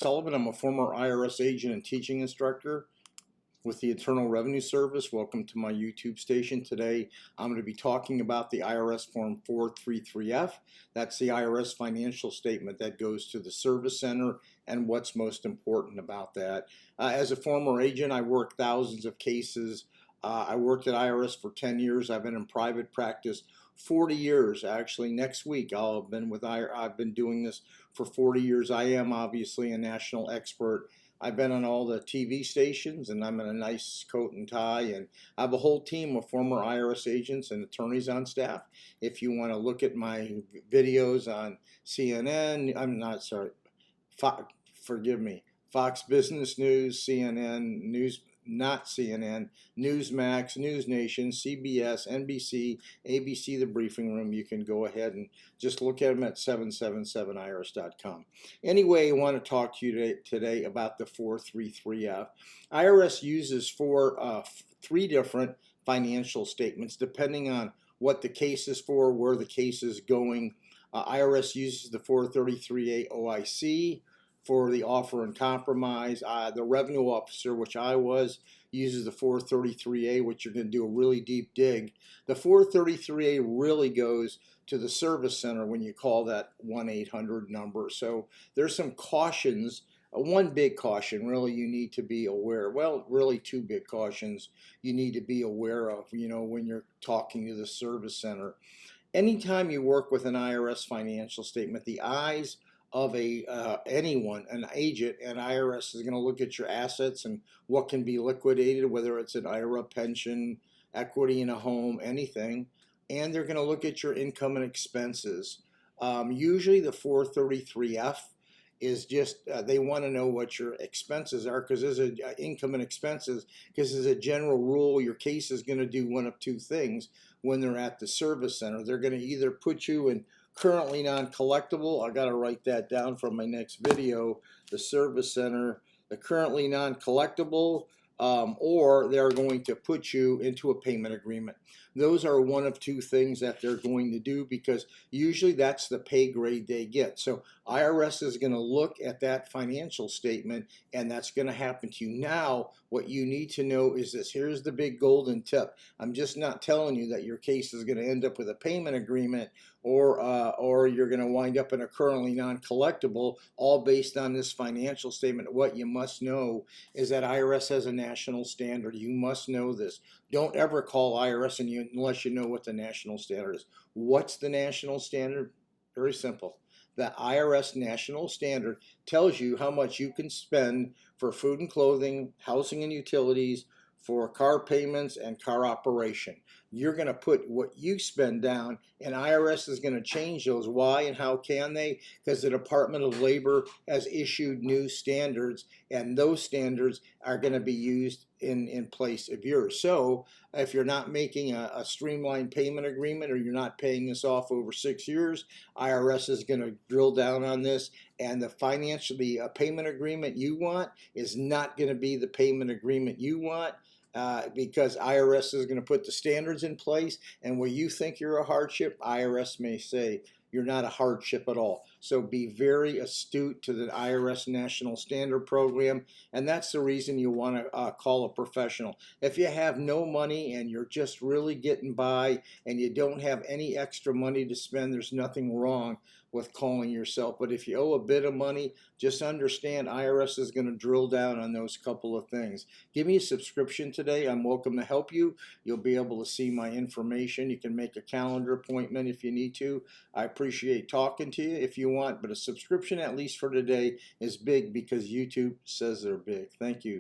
Sullivan. I'm a former IRS agent and teaching instructor with the Internal Revenue Service. Welcome to my YouTube station. Today I'm going to be talking about the IRS Form 433F. That's the IRS financial statement that goes to the service center and what's most important about that. As a former agent, I worked thousands of cases. I worked at IRS for 10 years. I've been in private practice 40 years. Actually, next week I've been doing this for 40 years. I am obviously a national expert. I've been on all the TV stations, and I'm in a nice coat and tie, and I have a whole team of former IRS agents and attorneys on staff. If you want to look at my videos on CNN, I'm not sorry, forgive me, Fox Business News, CNN News, not CNN, Newsmax, News Nation, CBS, NBC, ABC, The Briefing Room. You can go ahead and just look at them at 777irs.com. Anyway, I want to talk to you today about the 433F. IRS uses three different financial statements depending on what the case is for, where the case is going. IRS uses the 433A OIC for the offer and compromise. The revenue officer, which I was, uses the 433A, which you're going to do a really deep dig. The 433A really goes to the service center when you call that 1-800 number. So there's some cautions. One big caution really you need to be aware, well, really two big cautions you need to be aware of, when you're talking to the service center. Anytime you work with an IRS financial statement, the eyes of anyone, an agent, and IRS is going to look at your assets and what can be liquidated, whether it's an IRA pension, equity in a home, anything, and they're going to look at your income and expenses. Usually the 433F is just they want to know what your expenses are, because there's income and expenses, because as a general rule your case is going to do one of two things when they're at the service center. They're going to either put you in currently non-collectible. I got to write that down for my next video. The service center, the currently non-collectible, or they're going to put you into a payment agreement. Those are one of two things that they're going to do, because usually that's the pay grade they get. So IRS is going to look at that financial statement, and that's going to happen to you. Now, what you need to know is this. Here's the big golden tip. I'm just not telling you that your case is going to end up with a payment agreement or you're going to wind up in a currently non-collectible, all based on this financial statement. What you must know is that IRS has a national standard. You must know this. Don't ever call IRS unless you know what the national standard is. What's the national standard? Very simple. The IRS national standard tells you how much you can spend for food and clothing, housing and utilities, for car payments and car operation. You're going to put what you spend down, and IRS is going to change those. Why and how can they? Because the Department of Labor has issued new standards, and those standards are going to be used in place of yours. So if you're not making a streamlined payment agreement, or you're not paying this off over 6 years, IRS is going to drill down on this, and the payment agreement you want is not going to be the payment agreement you want. Because IRS is going to put the standards in place, and where you think you're a hardship, IRS may say you're not a hardship at all. So be very astute to the IRS National Standard Program, and that's the reason you want to call a professional. If you have no money and you're just really getting by and you don't have any extra money to spend, there's nothing wrong with calling yourself. But if you owe a bit of money, just understand IRS is going to drill down on those couple of things. Give me a subscription today. I'm welcome to help you. You'll be able to see my information. You can make a calendar appointment if you need to. I appreciate talking to you if you want, but a subscription, at least for today, is big because YouTube says they're big. Thank you.